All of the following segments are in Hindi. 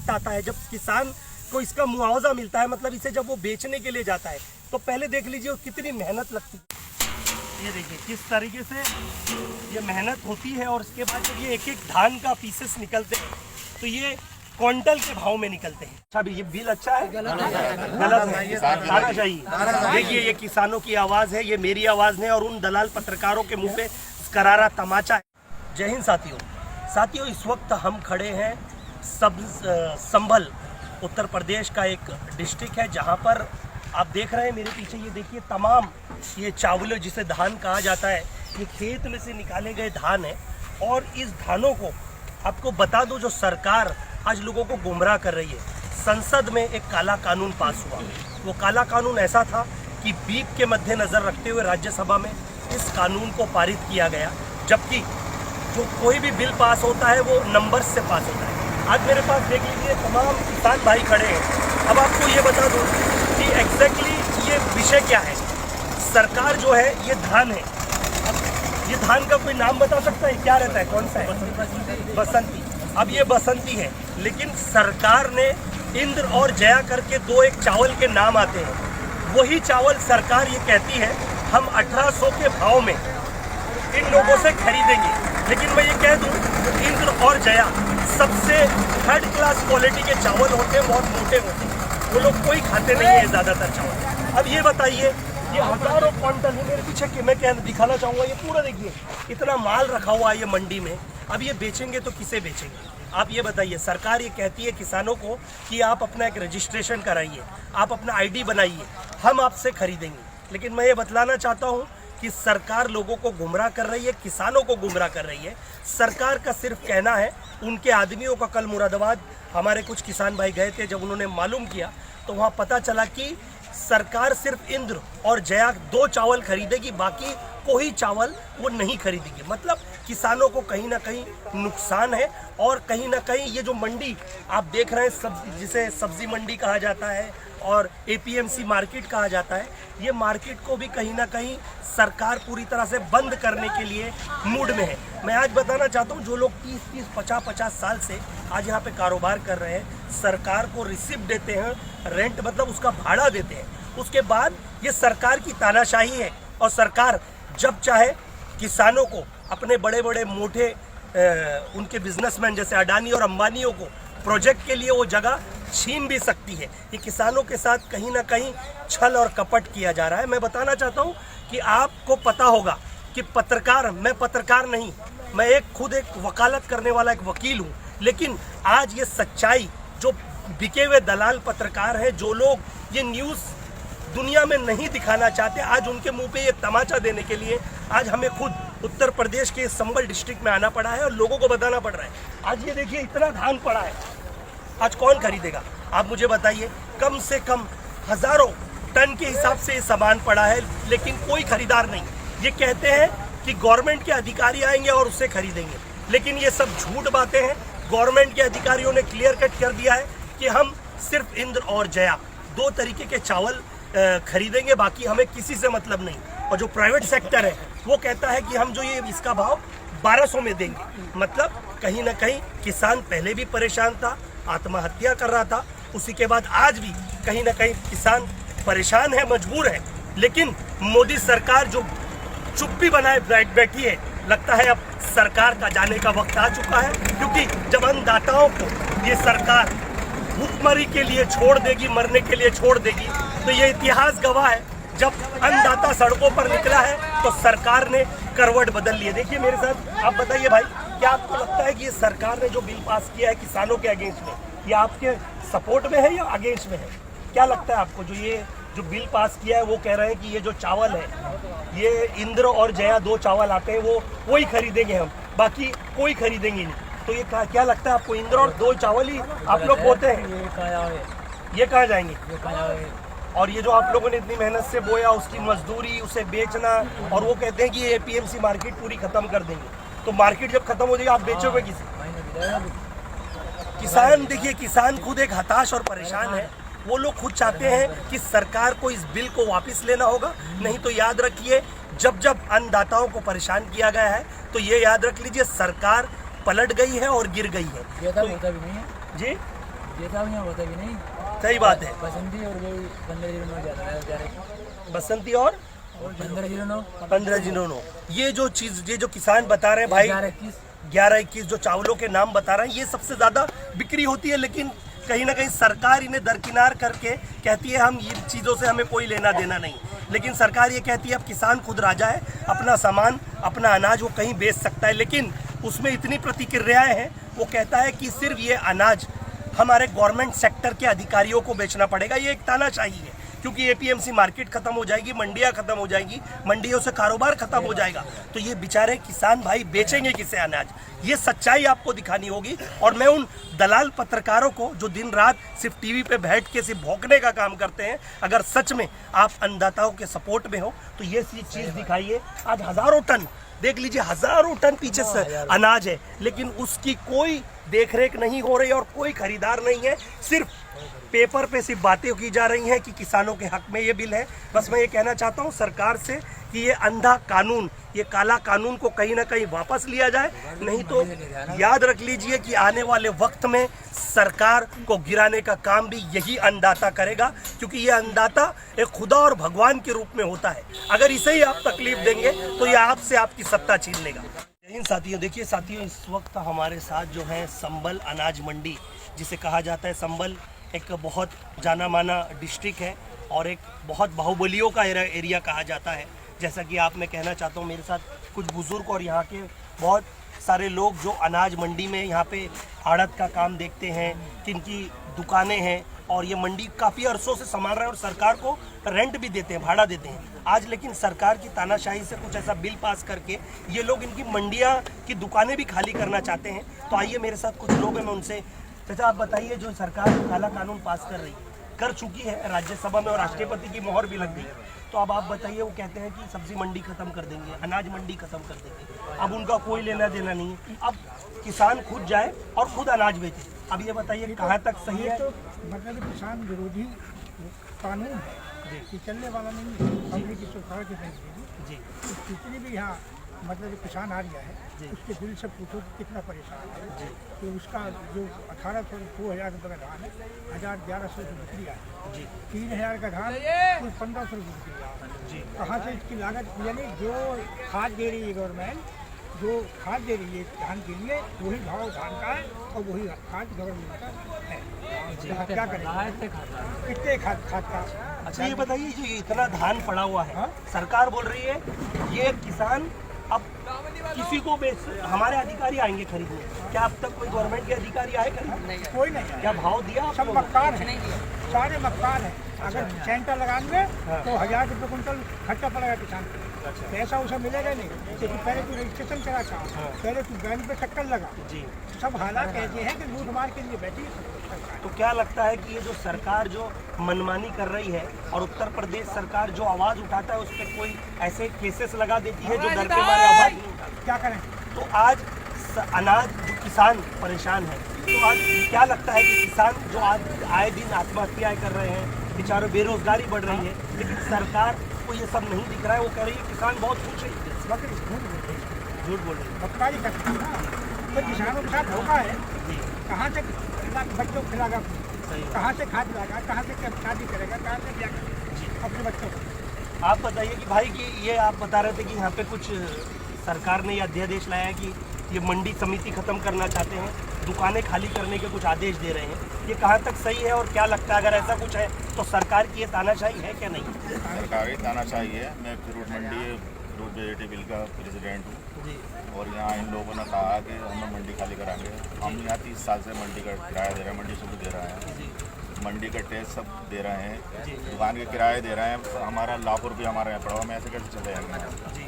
इफेक्ट आता है, जब किसान को इसका मुआवजा मिलता है, मतलब इसे जब वो बेचने के लिए जाता है, तो पहले देख लीजिए कितनी मेहनत लगती है। ये देखिए किस तरीके से ये मेहनत होती है, और उसके बाद जब ये एक एक धान का पीसेस निकलते हैं तो ये क्विंटल के भाव में निकलते हैं। अच्छा भी ये बिल अच्छा है, गलत है, आना चाहिए। देखिए ये किसानों की आवाज़ है, ये मेरी आवाज़ नहीं, और उन दलाल पत्रकारों के मुंह पे करारा तमाचा है। जय हिंद साथियों, इस वक्त हम खड़े हैं संभल उत्तर प्रदेश का एक डिस्ट्रिक्ट है, जहां पर आप देख रहे हैं मेरे पीछे, ये देखिए तमाम ये चावल जिसे धान कहा जाता है, ये खेत में से निकाले गए धान है। और इस धानों को आपको बता दो, जो सरकार आज लोगों को गुमराह कर रही है। संसद में एक काला कानून पास हुआ, वो काला कानून ऐसा था कि बीप के मद्देनजर रखते हुए राज्यसभा में इस कानून को पारित किया गया, जबकि जो कोई भी बिल पास होता है वो नंबर से पास होता है। आज मेरे पास देख लीजिए तमाम किसान भाई खड़े हैं। अब आपको ये बता दूं कि एग्जैक्टली ये विषय क्या है। सरकार जो है ये धान है, अब ये धान का कोई नाम बता सकता है क्या रहता है, कौन सा है? बसंती। अब ये बसंती है, लेकिन सरकार ने इंद्र और जया करके दो एक चावल के नाम आते हैं। वही चावल सरकार ये कहती है हम 1800 के भाव में इन लोगों से खरीदेंगे। लेकिन मैं ये कह दूं इंद्र और जया सबसे थर्ड क्लास क्वालिटी के चावल होते हैं, बहुत मोटे होते हैं, वो लोग कोई खाते नहीं है ज़्यादातर चावल। अब ये बताइए, ये हजारों क्विंटल है मेरे पीछे कि मैं क्या दिखाना चाहूँगा, ये पूरा देखिए इतना माल रखा हुआ है ये मंडी में। अब ये बेचेंगे तो किसे बेचेंगे आप ये बताइए। सरकार ये कहती है किसानों को कि आप अपना एक रजिस्ट्रेशन कराइए, आप अपना आईडी बनाइए, हम आपसे खरीदेंगे। लेकिन मैं ये बतलाना चाहता हूँ कि सरकार लोगों को गुमराह कर रही है, किसानों को गुमराह कर रही है। सरकार का सिर्फ कहना है, उनके आदमियों का कल मुरादाबाद हमारे कुछ किसान भाई गए थे, जब उन्होंने मालूम किया तो वहाँ पता चला कि सरकार सिर्फ इंद्र और जया दो चावल खरीदेगी, बाकी कोई चावल वो नहीं खरीदेगी। मतलब किसानों को कहीं ना कहीं नुकसान है, और कहीं ना कहीं ये जो मंडी आप देख रहे हैं जिसे सब्जी मंडी कहा जाता है और एपीएमसी मार्केट कहा जाता है, ये मार्केट को भी कहीं ना कहीं सरकार पूरी तरह से बंद करने के लिए मूड में है। मैं आज बताना चाहता हूँ, जो लोग 30-30, 50-50 साल से आज यहाँ पे कारोबार कर रहे हैं, सरकार को रिसिप्ट देते हैं, रेंट मतलब उसका भाड़ा देते हैं, उसके बाद ये सरकार की तानाशाही है। और सरकार जब चाहे किसानों को, अपने बड़े बड़े मोटे उनके बिजनेसमैन जैसे अडानी और अंबानियों को प्रोजेक्ट के लिए वो जगह छीन भी सकती है। ये किसानों के साथ कहीं ना कहीं छल और कपट किया जा रहा है। मैं बताना चाहता हूँ कि आपको पता होगा कि मैं पत्रकार नहीं, मैं खुद एक वकालत करने वाला एक वकील हूँ, लेकिन आज ये सच्चाई, जो बिके हुए दलाल पत्रकार हैं, जो लोग ये न्यूज़ दुनिया में नहीं दिखाना चाहते, आज उनके मुंह पे ये तमाचा देने के लिए आज हमें खुद उत्तर प्रदेश के संभल डिस्ट्रिक्ट में आना पड़ा है और लोगों को बताना पड़ रहा है। आज ये देखिए इतना धान पड़ा है, आज कौन खरीदेगा आप मुझे बताइए। कम से कम हजारों टन के हिसाब से ये सामान पड़ा है, लेकिन कोई खरीदार नहीं। ये कहते हैं कि गवर्नमेंट के अधिकारी आएंगे और उसे खरीदेंगे, लेकिन ये सब झूठ बातें हैं। गवर्नमेंट के अधिकारियों ने क्लियर कट कर दिया है कि हम सिर्फ इंद्र और जया दो तरीके के चावल खरीदेंगे, बाकी हमें किसी से मतलब नहीं। और जो प्राइवेट सेक्टर है वो कहता है कि हम जो ये इसका भाव 1200 में देंगे। मतलब कहीं ना कहीं किसान पहले भी परेशान था, आत्महत्या कर रहा था, उसी के बाद आज भी कहीं ना कहीं किसान परेशान है, मजबूर है। लेकिन मोदी सरकार जो चुप्पी बनाए बैठी है, लगता है अब सरकार का जाने का वक्त आ चुका है। क्योंकि जब अन्नदाताओं को ये सरकार भूखमरी के लिए छोड़ देगी, मरने के लिए छोड़ देगी, तो ये इतिहास गवाह है। जब अन्नदाता सड़कों पर निकला है तो सरकार ने करवट बदल ली है। देखिए मेरे साथ, आप बताइए भाई, क्या आपको लगता है कि ये सरकार ने जो बिल पास किया है किसानों के अगेंस्ट में, ये आपके सपोर्ट में है या अगेंस्ट में है? क्या लगता है आपको? जो बिल पास किया है वो कह रहे हैं कि ये जो चावल है, ये इंद्र और जया दो चावल आते हैं, वो ही खरीदेंगे हम, बाकी कोई खरीदेंगे नहीं। तो ये क्या लगता है आपको, इंद्र और दो चावल ही आप लोग बोते हैं, ये कहाँ जाएंगे? और ये जो आप लोगों ने इतनी मेहनत से बोया, उसकी मजदूरी, उसे बेचना, और वो कहते हैं कि ये एपीएमसी मार्केट पूरी खत्म कर देंगे। तो मार्केट जब खत्म हो जाएगी आप बेचोगे किसी? किसान, देखिए किसान खुद एक हताश और परेशान है। वो लोग खुद चाहते हैं कि सरकार को इस बिल को वापस लेना होगा, नहीं तो याद रखिए जब जब अन्नदाताओं को परेशान किया गया है तो ये याद रख लीजिए सरकार पलट गई है और गिर गई है। होता भी नहीं है जी, ये था यहाँ होता भी नहीं। सही बात है। बसंती और वही 1509 जाता है डायरेक्ट। बसंती और 1509 1509। ये जो चीज, ये जो किसान बता रहे हैं भाई, 11-21 जो चावलों के नाम बता रहे हैं, ये सबसे ज्यादा बिक्री होती है। लेकिन कहीं ना कहीं सरकार इन्हें दरकिनार करके कहती है हम इन चीज़ों से हमें कोई लेना देना नहीं। लेकिन सरकार ये कहती है अब किसान खुद राजा है, अपना सामान, अपना अनाज वो कहीं बेच सकता है। लेकिन उसमें इतनी प्रतिक्रियाएं हैं, वो कहता है कि सिर्फ ये अनाज हमारे गवर्नमेंट सेक्टर के अधिकारियों को बेचना पड़ेगा। ये एक तानाशाही है, क्योंकि एपीएमसी मार्केट खत्म हो जाएगी, मंडियां खत्म हो जाएगी, मंडियों से कारोबार खत्म हो जाएगा, तो ये बेचारे किसान भाई बेचेंगे किसे अनाज? ये सच्चाई आपको दिखानी होगी। और मैं उन दलाल पत्रकारों को जो दिन रात सिर्फ टीवी पे बैठ के सिर्फ भौंकने का काम करते हैं, अगर सच में आप अन्नदाताओं के सपोर्ट में हो तो ये चीज दिखाइए। आज हजारों टन, देख लीजिए, हजारों टन पीछे से अनाज है, लेकिन उसकी कोई देखरेख नहीं हो रही और कोई खरीदार नहीं है। सिर्फ पेपर पे सिर्फ बातें की जा रही हैं कि किसानों के हक में ये बिल है। बस मैं ये कहना चाहता हूँ सरकार से कि ये अंधा कानून, ये काला कानून को कहीं ना कहीं वापस लिया जाए, नहीं तो याद रख लीजिए कि आने वाले वक्त में सरकार को गिराने का काम भी यही अन्नदाता करेगा, क्योंकि ये अन्नदाता एक खुदा और भगवान के रूप में होता है। अगर इसे ही आप तकलीफ देंगे तो ये आपसे आपकी सत्ता छीन लेगा। इन साथियों, देखिए साथियों, इस वक्त हमारे साथ जो है संबल अनाज मंडी, जिसे कहा जाता है, संबल एक बहुत जाना माना डिस्ट्रिक्ट है और एक बहुत बाहुबलियों का एरिया कहा जाता है। जैसा कि आप, मैं कहना चाहता हूँ, मेरे साथ कुछ बुजुर्ग और यहाँ के बहुत सारे लोग जो अनाज मंडी में यहाँ पे आड़त का काम देखते हैं, जिनकी दुकानें हैं और ये मंडी काफ़ी अरसों से संभाल रहे हैं और सरकार को रेंट भी देते हैं, भाड़ा देते हैं। आज लेकिन सरकार की तानाशाही से कुछ ऐसा बिल पास करके ये लोग इनकी मंडियाँ की दुकानें भी खाली करना चाहते हैं। तो आइए, मेरे साथ कुछ लोग हैं, मैं उनसे, चाचा आप बताइए, जो सरकार काला कानून पास कर चुकी है राज्यसभा में और राष्ट्रपति की मोहर भी लग गई, तो अब आप बताइए, वो कहते हैं कि सब्जी मंडी खत्म कर देंगे, अनाज मंडी खत्म कर देंगे, अब उनका कोई लेना देना नहीं है, अब किसान खुद जाए और खुद अनाज बेचे। अब ये बताइए कहाँ तक सही है? तो मतलब किसान विरोधी कानून है, ये चलने वाला नहीं है। पब्लिक की सरकार की नहीं जी, जितनी भी यहाँ मतलब किसान आ गया है उसके दिल से पूछो कि कितना परेशान है। तो उसका जो 1800 2000 रुपये का धान है, 1100 रुपये बिक्री है जी, 3000 का धान कुल 1500 रुपये बिक्री है। कहाँ से इसकी लागत, यानी जो खाद दे रही है गवर्नमेंट, जो खाद दे रही है धान के लिए, वही भाव धान का है और वही खाद गवर्नमेंट का है। क्या करें, कितने खाद का? अच्छा ये बताइए, जो इतना धान पड़ा हुआ है, सरकार बोल रही है ये किसान अब किसी को बेच, हमारे अधिकारी आएंगे खरीदने, क्या अब तक कोई गवर्नमेंट के अधिकारी आए खरीदने? कोई नहीं। क्या भाव दिया? सब मक्कार है, सारे मक्कार है। अगर सेंटर लगाएंगे तो 1000 रुपये कुंटल खर्चा पड़ेगा किसान को, पैसा उसे मिलेगा नहीं, क्योंकि पहले तू रजिस्ट्रेशन करा था, पहले तू बैंक पे चक्कर लगा जी। सब हालात ऐसे हैं कि लूट मार के लिए बैठी है। तो क्या लगता है कि ये जो सरकार जो मनमानी कर रही है और उत्तर प्रदेश सरकार जो आवाज़ उठाता है उस पर कोई ऐसे केसेस लगा देती है जो डर के मारे आवाज़ नहीं उठाती? क्या करें? तो आज अनाज जो किसान परेशान है, तो आज क्या लगता है कि किसान जो आज आए दिन आत्महत्याएं कर रहे हैं, बेचारों बेरोजगारी बढ़ रही है, लेकिन सरकार को ये सब नहीं दिख रहा है, वो कह रही है किसान बहुत खुश है। झूठ बोल रही है, बकवादी करती है ना, तो किसानों के साथ धोखा है। कहाँ से बच्चों को खिलागा, कहाँ से खाद लाएगा, कहाँ से शादी करेगा, कहाँ से ब्याह करेगा अपने बच्चों को? आप बताइए कि भाई कि ये आप बता रहे थे कि यहाँ पे कुछ सरकार ने अध्यादेश लाया है कि ये मंडी समिति खत्म करना चाहते हैं, दुकानें खाली करने के कुछ आदेश दे रहे हैं, ये कहाँ तक सही है और क्या लगता है अगर ऐसा कुछ है तो सरकार की ये तानाशाही है क्या नहीं? सरकारी तानाशाही है। मैं फ्रूट मंडी फ्रूट वेजिटेबल का प्रेसिडेंट हूँ जी, और यहाँ इन लोगों ने कहा कि हम मंडी खाली कराएंगे। हम यहाँ 30 साल से मंडी का किराया दे रहे हैं, मंडी शुल्क दे रहे हैं, मंडी का टैक्स सब दे रहे हैं, दुकान के किराए दे रहे हैं, हमारा लाखों रुपये हमारे यहाँ पड़ा, हम ऐसे कैसे चले जाएंगे?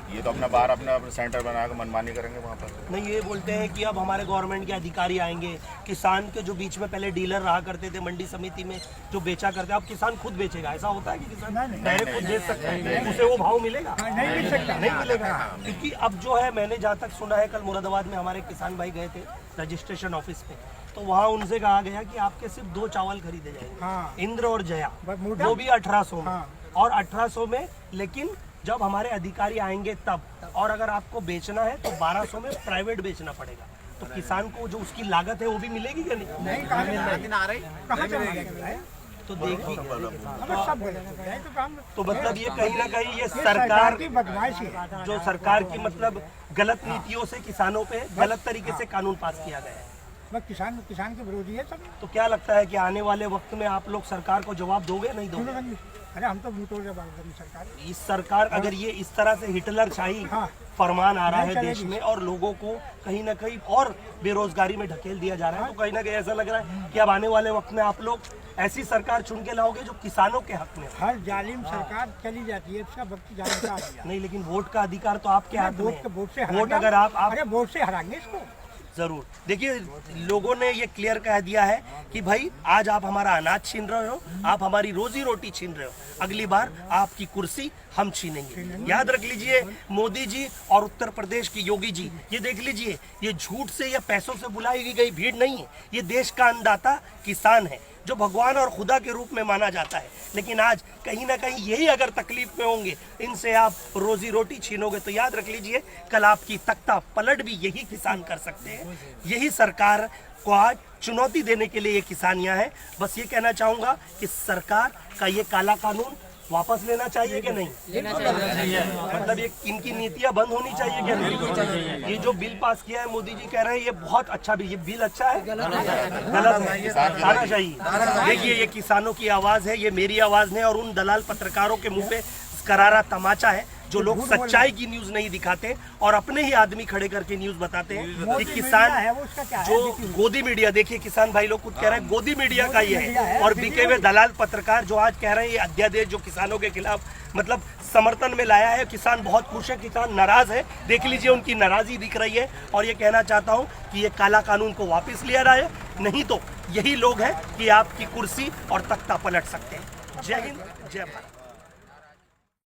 ये तो अपना बाहर अपना सेंटर बना कर मनमानी करेंगे वहाँ पर। नहीं, ये बोलते हैं कि अब हमारे गवर्नमेंट के अधिकारी आएंगे, किसान के जो बीच में पहले डीलर रहा करते थे मंडी समिति में जो बेचा करते, अब किसान खुद बेचेगा। ऐसा होता है कि किसान डायरेक्ट खुद बेच सकता है, उसे वो भाव मिलेगा? नहीं मिल सकता, नहीं मिलेगा, क्योंकि अब जो है, मैंने जहाँ तक सुना है, कल मुरादाबाद में हमारे किसान भाई गए थे रजिस्ट्रेशन ऑफिस पे, तो वहाँ उनसे कहा गया कि आपके सिर्फ 2 चावल खरीदे जाएंगे, इंद्र और जया, वो भी 1800 में, और 1800 में, लेकिन जब हमारे अधिकारी आएंगे तब, और अगर आपको बेचना है तो 1200 में प्राइवेट बेचना पड़ेगा। तो किसान को जो उसकी लागत है वो भी मिलेगी क्या नहीं? नहीं कहाँ से मिलेगा है? तो देखिए हमें सब गलत हो गया है, तो काम तो मतलब ये कहीं ना कहीं ये सरकार सरकार की बदमाशी है। जो सरकार की मतलब गलत नीतियों से किसानों पे गलत तरीके से कानून पास किया गया है। बस किसान के विरोधी है सब। तो क्या लगता है कि आने वाले वक्त में आप लोग सरकार को जवाब दोगे नहीं दोगे? क्यों नहीं? अरे हम तो बूटो जवाब देंगे सरकार। इस सरकार अगर ये इस तरह से हिटलर शाही हाँ। फरमान आ रहा है नहीं देश चलेगी। में और लोगों को कहीं ना कहीं और बेरोजगारी में ढकेल दिया जा रहा है, तो कहीं ना कहीं ऐसा लग रहा है कि अब आने वाले वक्त में आप लोग ऐसी सरकार चुन के लाओगे जो किसानों के हक में हो। हर जालिम सरकार चली जाती है, इसका वक्त जाने का आ गया। नहीं, लेकिन वोट का अधिकार तो आपके हाथ में है। वोट से वोट अगर आप अरे वोट से हराएंगे इसको। जरूर देखिए, लोगों ने ये क्लियर कह दिया है कि भाई आज आप हमारा अनाज छीन रहे हो, आप हमारी रोजी रोटी छीन रहे हो, अगली बार आपकी कुर्सी हम छीनेंगे। याद रख लीजिए, मोदी जी और उत्तर प्रदेश की योगी जी, ये देख लीजिए, ये झूठ से या पैसों से बुलाई गई भीड़ नहीं है, ये देश का अन्नदाता किसान है जो भगवान और खुदा के रूप में माना जाता है। लेकिन आज कहीं ना कहीं यही अगर तकलीफ में होंगे, इनसे आप रोजी रोटी छीनोगे, तो याद रख लीजिए कल आपकी तख्ता पलट भी यही किसान कर सकते हैं। यही सरकार को आज चुनौती देने के लिए ये किसान यहाँ है। बस ये कहना चाहूँगा कि सरकार का ये काला कानून वापस लेना चाहिए कि नहीं? मतलब ये इनकी नीतियां बंद होनी चाहिए क्या नहीं? ये जो बिल पास किया है मोदी जी कह रहे हैं ये बहुत अच्छा बिल, ये बिल अच्छा है? गलत है, आना चाहिए। देखिए, ये किसानों की आवाज है, ये मेरी आवाज नहीं, और उन दलाल पत्रकारों के मुंह पे करारा तमाचा है जो लोग सच्चाई की न्यूज नहीं दिखाते और अपने ही आदमी खड़े करके न्यूज बताते हैं कि किसान है वो, उसका क्या है? जो गोदी मीडिया, देखिए किसान भाई लोग खुद कह रहे हैं गोदी मीडिया का ये है, और बिके हुए दलाल पत्रकार जो आज कह रहे हैं ये अध्यादेश जो किसानों के खिलाफ मतलब समर्थन में लाया है। किसान बहुत खुश है, किसान नाराज है, देख लीजिए उनकी नाराजगी दिख रही है। और ये कहना चाहता हूँ कि ये काला कानून को वापस लिया जाए, नहीं तो यही लोग हैं कि आपकी कुर्सी और तख्ता पलट सकते हैं। जय हिंद, जय भारत।